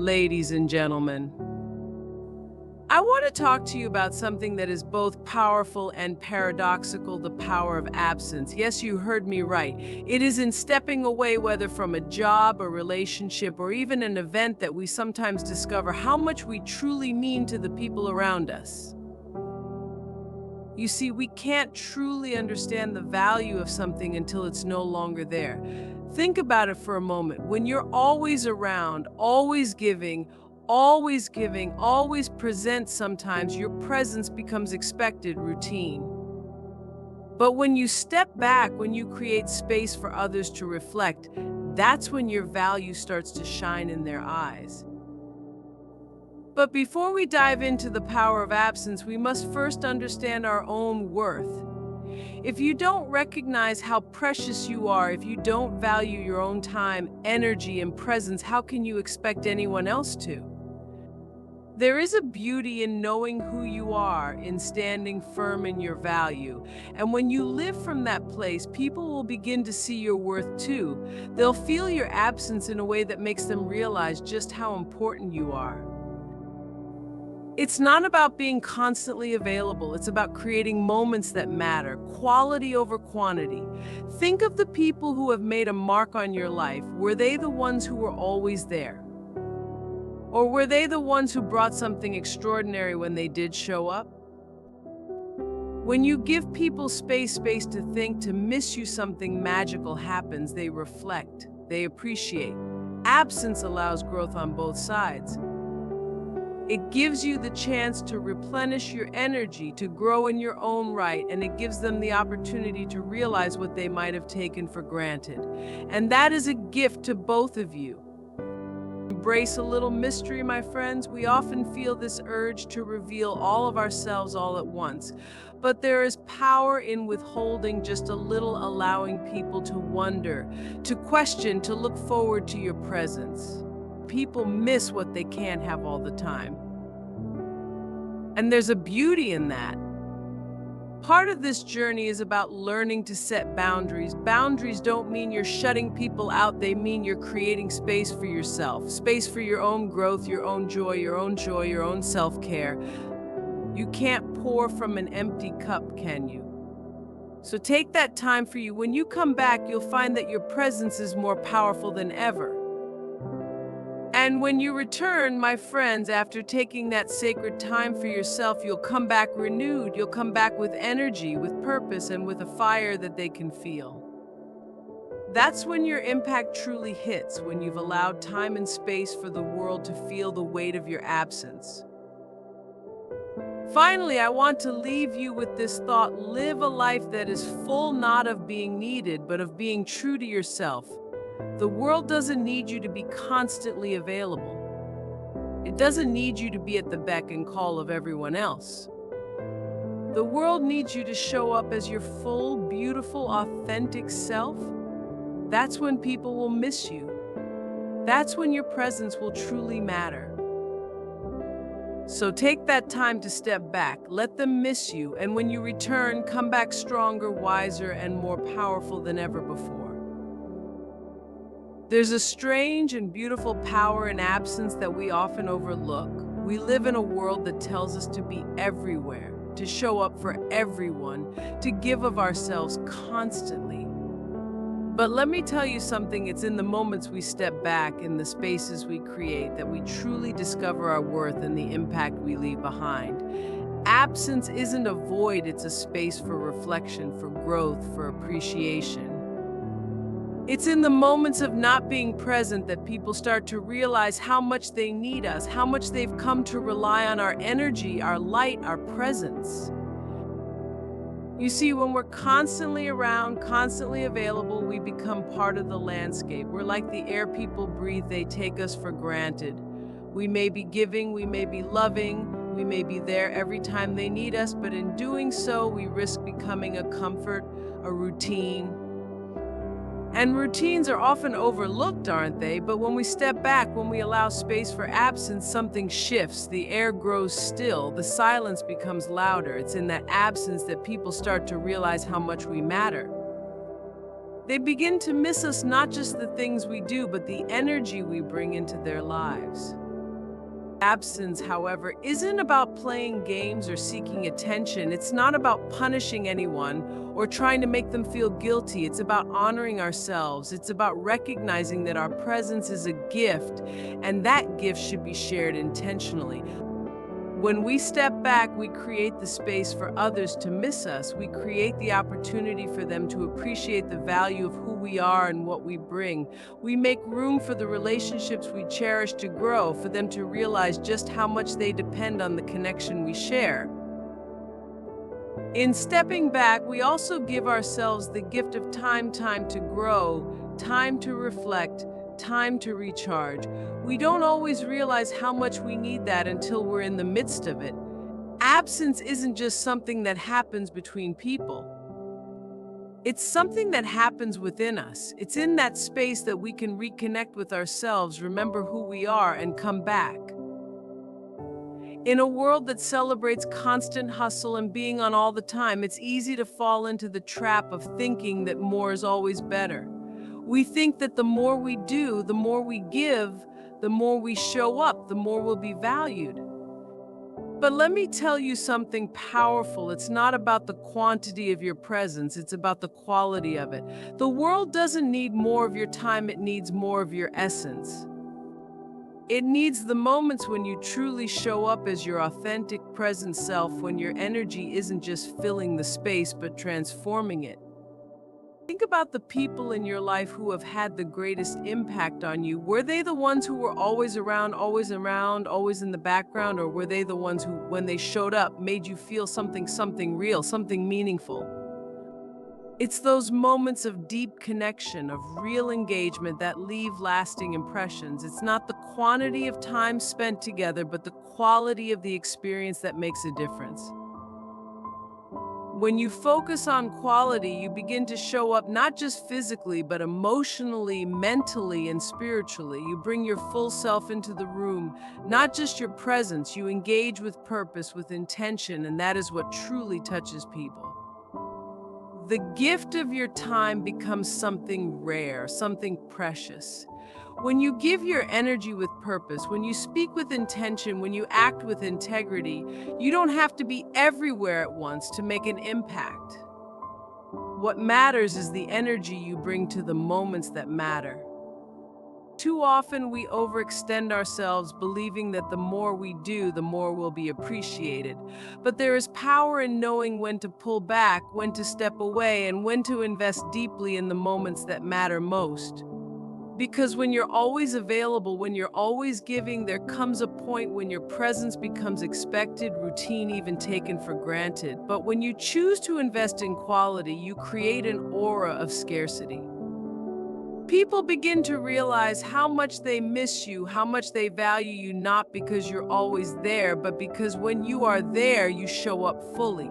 Ladies and gentlemen, I want to talk to you about something that is both powerful and paradoxical: the power of absence. Yes, you heard me right. It is in stepping away, whether from a job, a relationship, or even an event, that we sometimes discover how much we truly mean to the people around us. You see, we can't truly understand the value of something until it's no longer there. Think about it for a moment. When you're always around, always giving, always present, sometimes your presence becomes expected, routine. But when you step back, when you create space for others to reflect, that's when your value starts to shine in their eyes. But before we dive into the power of absence, we must first understand our own worth. If you don't recognize how precious you are, if you don't value your own time, energy, and presence, how can you expect anyone else to? There is a beauty in knowing who you are, in standing firm in your value. And when you live from that place, people will begin to see your worth too. They'll feel your absence in a way that makes them realize just how important you are. It's not about being constantly available. It's about creating moments that matter, quality over quantity. Think of the people who have made a mark on your life. Were they the ones who were always there? Or were they the ones who brought something extraordinary when they did show up? When you give people space to think, to miss you, something magical happens. They reflect, they appreciate. Absence allows growth on both sides. It gives you the chance to replenish your energy, to grow in your own right, and it gives them the opportunity to realize what they might have taken for granted. And that is a gift to both of you. Embrace a little mystery, my friends. We often feel this urge to reveal all of ourselves all at once, but there is power in withholding just a little, allowing people to wonder, to question, to look forward to your presence. People miss what they can't have all the time. And there's a beauty in that. Part of this journey is about learning to set boundaries. Boundaries don't mean you're shutting people out, they mean you're creating space for yourself, space for your own growth, your own joy, your own self-care. You can't pour from an empty cup, can you? So take that time for you. When you come back, you'll find that your presence is more powerful than ever. And when you return, my friends, after taking that sacred time for yourself, you'll come back renewed. You'll come back with energy, with purpose, and with a fire that they can feel. That's when your impact truly hits, when you've allowed time and space for the world to feel the weight of your absence. Finally, I want to leave you with this thought: live a life that is full, not of being needed, but of being true to yourself. The world doesn't need you to be constantly available. It doesn't need you to be at the beck and call of everyone else. The world needs you to show up as your full, beautiful, authentic self. That's when people will miss you. That's when your presence will truly matter. So take that time to step back, let them miss you, and when you return, come back stronger, wiser, and more powerful than ever before. There's a strange and beautiful power in absence that we often overlook. We live in a world that tells us to be everywhere, to show up for everyone, to give of ourselves constantly. But let me tell you something: it's in the moments we step back, in the spaces we create, that we truly discover our worth and the impact we leave behind. Absence isn't a void, it's a space for reflection, for growth, for appreciation. It's in the moments of not being present that people start to realize how much they need us, how much they've come to rely on our energy, our light, our presence. You see, when we're constantly around, constantly available, we become part of the landscape. We're like the air people breathe, they take us for granted. We may be giving, we may be loving, we may be there every time they need us, but in doing so, we risk becoming a comfort, a routine. And routines are often overlooked, aren't they? But when we step back, when we allow space for absence, something shifts. The air grows still, the silence becomes louder. It's in that absence that people start to realize how much we matter. They begin to miss us, not just the things we do, but the energy we bring into their lives. Absence, however, isn't about playing games or seeking attention. It's not about punishing anyone or trying to make them feel guilty. It's about honoring ourselves. It's about recognizing that our presence is a gift, and that gift should be shared intentionally. When we step back, we create the space for others to miss us. We create the opportunity for them to appreciate the value of who we are and what we bring. We make room for the relationships we cherish to grow, for them to realize just how much they depend on the connection we share. In stepping back, we also give ourselves the gift of time to grow, time to reflect, time to recharge. We don't always realize how much we need that until we're in the midst of it. Absence isn't just something that happens between people. It's something that happens within us. It's in that space that we can reconnect with ourselves, remember who we are, and come back. In a world that celebrates constant hustle and being on all the time, it's easy to fall into the trap of thinking that more is always better. We think that the more we do, the more we give, the more we show up, the more we'll be valued. But let me tell you something powerful. It's not about the quantity of your presence, it's about the quality of it. The world doesn't need more of your time, it needs more of your essence. It needs the moments when you truly show up as your authentic, present self, when your energy isn't just filling the space but transforming it. Think about the people in your life who have had the greatest impact on you. Were they the ones who were always around, always in the background, or were they the ones who, when they showed up, made you feel something real, something meaningful? It's those moments of deep connection, of real engagement that leave lasting impressions. It's not the quantity of time spent together, but the quality of the experience that makes a difference. When you focus on quality, you begin to show up not just physically, but emotionally, mentally, and spiritually. You bring your full self into the room, not just your presence. You engage with purpose, with intention, and that is what truly touches people. The gift of your time becomes something rare, something precious. When you give your energy with purpose, when you speak with intention, when you act with integrity, you don't have to be everywhere at once to make an impact. What matters is the energy you bring to the moments that matter. Too often we overextend ourselves, believing that the more we do, the more we'll be appreciated. But there is power in knowing when to pull back, when to step away, and when to invest deeply in the moments that matter most. Because when you're always available, when you're always giving, there comes a point when your presence becomes expected, routine, even taken for granted. But when you choose to invest in quality, you create an aura of scarcity. People begin to realize how much they miss you, how much they value you, not because you're always there, but because when you are there, you show up fully.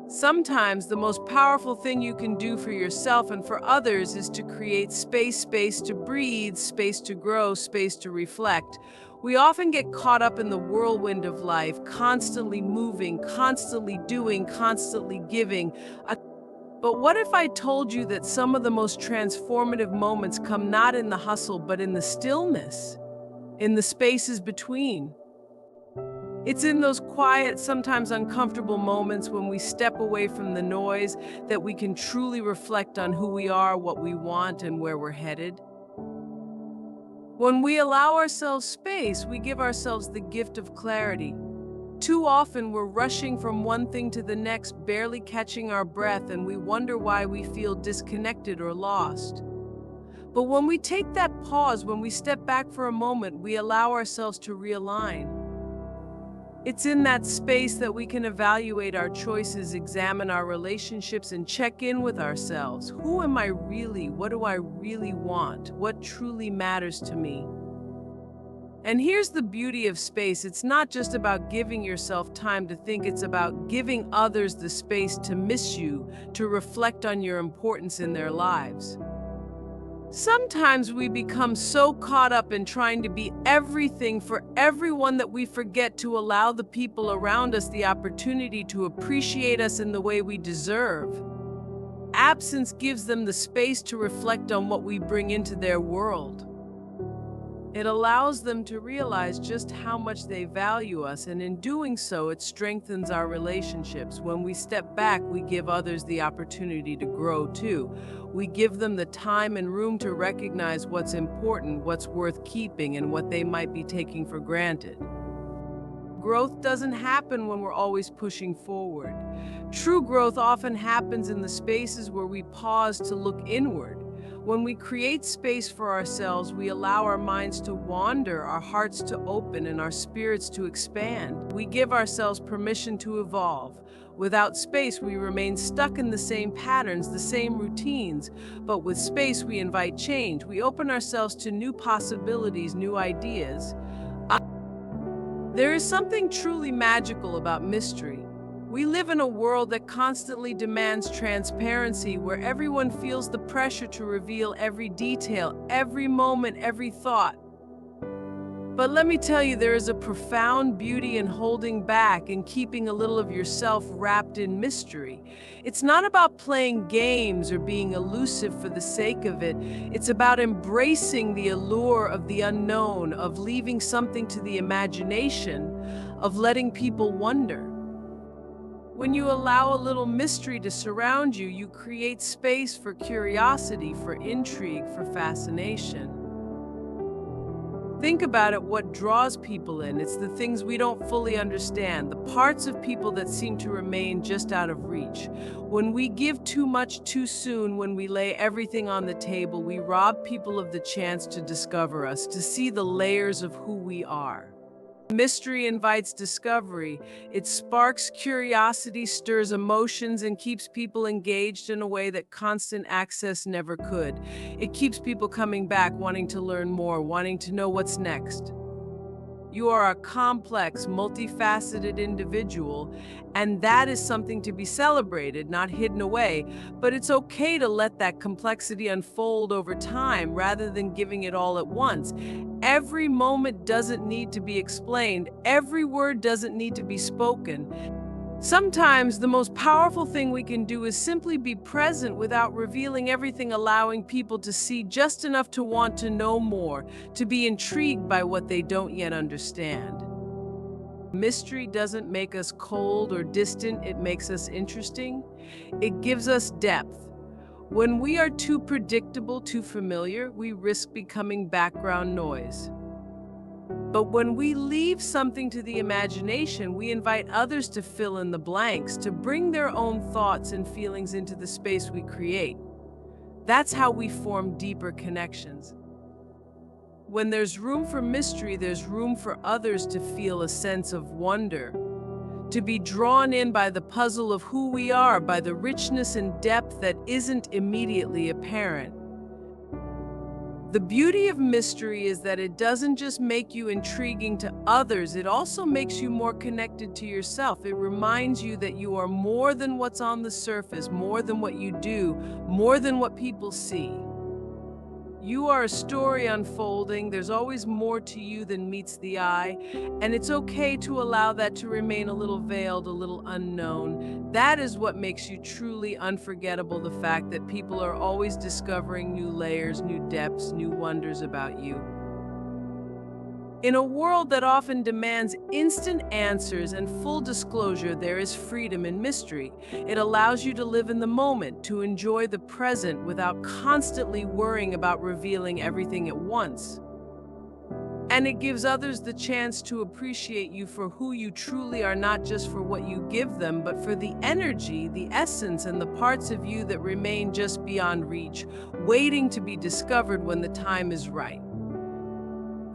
Sometimes the most powerful thing you can do for yourself and for others is to create space to breathe, space to grow, space to reflect. We often get caught up in the whirlwind of life, constantly moving, constantly doing, constantly giving. But what if I told you that some of the most transformative moments come not in the hustle, but in the stillness, in the spaces between? It's in those quiet, sometimes uncomfortable moments when we step away from the noise that we can truly reflect on who we are, what we want, and where we're headed. When we allow ourselves space, we give ourselves the gift of clarity. Too often, we're rushing from one thing to the next, barely catching our breath, and we wonder why we feel disconnected or lost. But when we take that pause, when we step back for a moment, we allow ourselves to realign. It's in that space that we can evaluate our choices, examine our relationships, and check in with ourselves. Who am I really? What do I really want? What truly matters to me? And here's the beauty of space. It's not just about giving yourself time to think, it's about giving others the space to miss you, to reflect on your importance in their lives. Sometimes we become so caught up in trying to be everything for everyone that we forget to allow the people around us the opportunity to appreciate us in the way we deserve. Absence gives them the space to reflect on what we bring into their world. It allows them to realize just how much they value us, and in doing so, it strengthens our relationships. When we step back, we give others the opportunity to grow too. We give them the time and room to recognize what's important, what's worth keeping, and what they might be taking for granted. Growth doesn't happen when we're always pushing forward. True growth often happens in the spaces where we pause to look inward. When we create space for ourselves, we allow our minds to wander, our hearts to open, and our spirits to expand. We give ourselves permission to evolve. Without space, we remain stuck in the same patterns, the same routines. But with space, we invite change. We open ourselves to new possibilities, new ideas. There is something truly magical about mystery. We live in a world that constantly demands transparency, where everyone feels the pressure to reveal every detail, every moment, every thought. But let me tell you, there is a profound beauty in holding back and keeping a little of yourself wrapped in mystery. It's not about playing games or being elusive for the sake of it. It's about embracing the allure of the unknown, of leaving something to the imagination, of letting people wonder. When you allow a little mystery to surround you, you create space for curiosity, for intrigue, for fascination. Think about it, what draws people in. It's the things we don't fully understand, the parts of people that seem to remain just out of reach. When we give too much too soon, when we lay everything on the table, we rob people of the chance to discover us, to see the layers of who we are. Mystery invites discovery. It sparks curiosity, stirs emotions, and keeps people engaged in a way that constant access never could. It keeps people coming back, wanting to learn more, wanting to know what's next. You are a complex, multifaceted individual, and that is something to be celebrated, not hidden away. But it's okay to let that complexity unfold over time rather than giving it all at once. Every moment doesn't need to be explained, every word doesn't need to be spoken. Sometimes the most powerful thing we can do is simply be present without revealing everything, allowing people to see just enough to want to know more, to be intrigued by what they don't yet understand. Mystery doesn't make us cold or distant, it makes us interesting. It gives us depth. When we are too predictable, too familiar, we risk becoming background noise. But when we leave something to the imagination, we invite others to fill in the blanks, to bring their own thoughts and feelings into the space we create. That's how we form deeper connections. When there's room for mystery, there's room for others to feel a sense of wonder, to be drawn in by the puzzle of who we are, by the richness and depth that isn't immediately apparent. The beauty of mystery is that it doesn't just make you intriguing to others, it also makes you more connected to yourself. It reminds you that you are more than what's on the surface, more than what you do, more than what people see. You are a story unfolding. There's always more to you than meets the eye, and it's okay to allow that to remain a little veiled, a little unknown. That is what makes you truly unforgettable, the fact that people are always discovering new layers, new depths, new wonders about you. In a world that often demands instant answers and full disclosure, there is freedom in mystery. It allows you to live in the moment, to enjoy the present without constantly worrying about revealing everything at once. And it gives others the chance to appreciate you for who you truly are, not just for what you give them, but for the energy, the essence, and the parts of you that remain just beyond reach, waiting to be discovered when the time is right.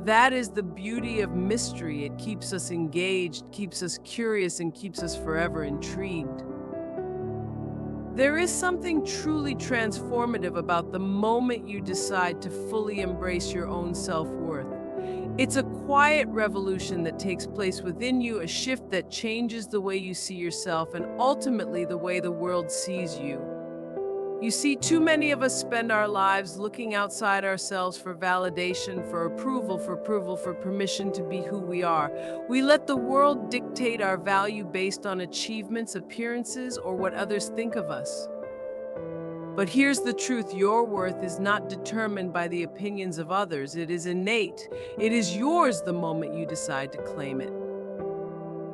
That is the beauty of mystery. It keeps us engaged, keeps us curious, and keeps us forever intrigued. There is something truly transformative about the moment you decide to fully embrace your own self-worth. It's a quiet revolution that takes place within you, a shift that changes the way you see yourself and ultimately the way the world sees you. You see, too many of us spend our lives looking outside ourselves for validation, for approval, for permission to be who we are. We let the world dictate our value based on achievements, appearances, or what others think of us. But here's the truth: your worth is not determined by the opinions of others. It is innate. It is yours the moment you decide to claim it.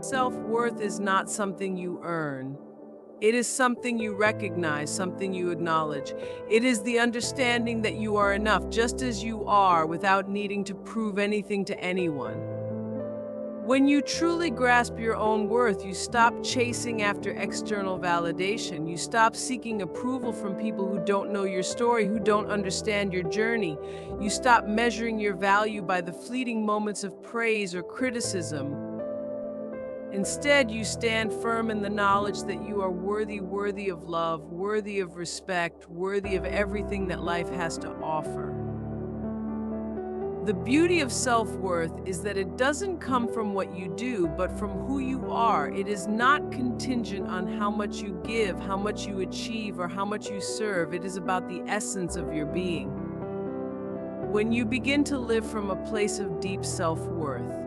Self-worth is not something you earn. It is something you recognize, something you acknowledge. It is the understanding that you are enough just as you are without needing to prove anything to anyone. When you truly grasp your own worth, you stop chasing after external validation. You stop seeking approval from people who don't know your story, who don't understand your journey. You stop measuring your value by the fleeting moments of praise or criticism. Instead, you stand firm in the knowledge that you are worthy of love, worthy of respect, worthy of everything that life has to offer. The beauty of self-worth is that it doesn't come from what you do, but from who you are. It is not contingent on how much you give, how much you achieve, or how much you serve. It is about the essence of your being. When you begin to live from a place of deep self-worth,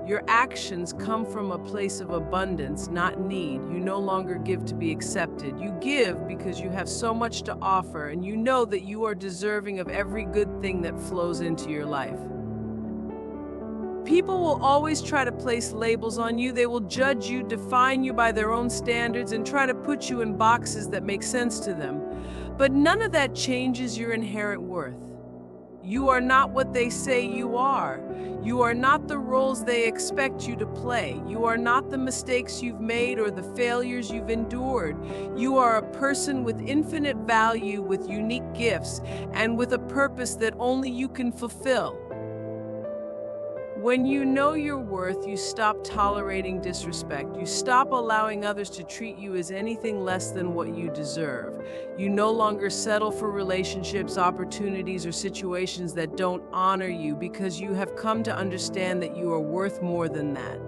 your actions come from a place of abundance, not need. You no longer give to be accepted. You give because you have so much to offer, and you know that you are deserving of every good thing that flows into your life. People will always try to place labels on you. They will judge you, define you by their own standards, and try to put you in boxes that make sense to them. But none of that changes your inherent worth. You are not what they say you are. You are not the roles they expect you to play. You are not the mistakes you've made or the failures you've endured. You are a person with infinite value, with unique gifts, and with a purpose that only you can fulfill. When you know your worth, you stop tolerating disrespect. You stop allowing others to treat you as anything less than what you deserve. You no longer settle for relationships, opportunities, or situations that don't honor you, because you have come to understand that you are worth more than that.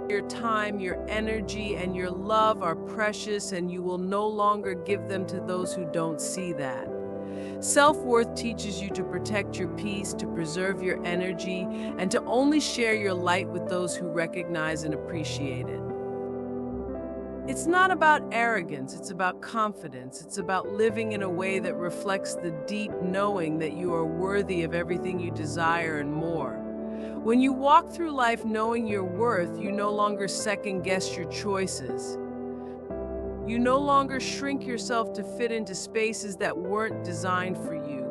Your time, your energy, and your love are precious, and you will no longer give them to those who don't see that. Self-worth teaches you to protect your peace, to preserve your energy, and to only share your light with those who recognize and appreciate it. It's not about arrogance, it's about confidence. It's about living in a way that reflects the deep knowing that you are worthy of everything you desire and more. When you walk through life knowing your worth, you no longer second-guess your choices. You no longer shrink yourself to fit into spaces that weren't designed for you.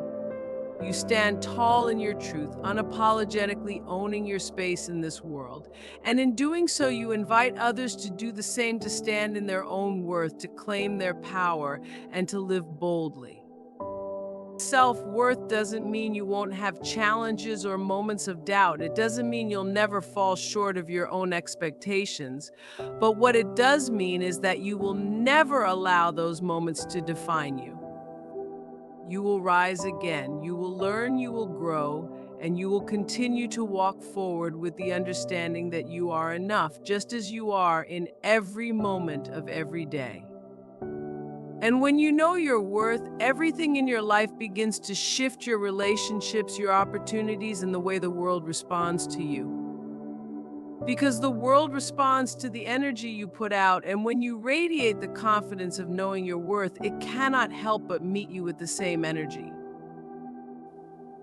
You stand tall in your truth, unapologetically owning your space in this world. And in doing so, you invite others to do the same, to stand in their own worth, to claim their power, and to live boldly. Self-worth doesn't mean you won't have challenges or moments of doubt. It doesn't mean you'll never fall short of your own expectations. But what it does mean is that you will never allow those moments to define you. You will rise again, you will learn, you will grow, and you will continue to walk forward with the understanding that you are enough, just as you are in every moment of every day. And when you know your worth, everything in your life begins to shift: your relationships, your opportunities, and the way the world responds to you. Because the world responds to the energy you put out, and when you radiate the confidence of knowing your worth, it cannot help but meet you with the same energy.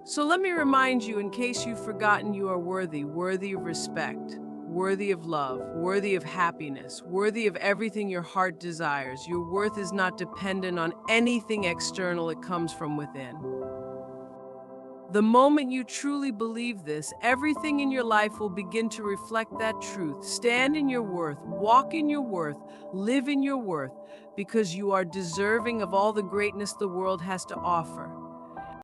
So let me remind you, in case you've forgotten, you are worthy, worthy of respect, worthy of love, worthy of happiness, worthy of everything your heart desires. Your worth is not dependent on anything external, it comes from within. The moment you truly believe this, everything in your life will begin to reflect that truth. Stand in your worth, walk in your worth, live in your worth, because you are deserving of all the greatness the world has to offer.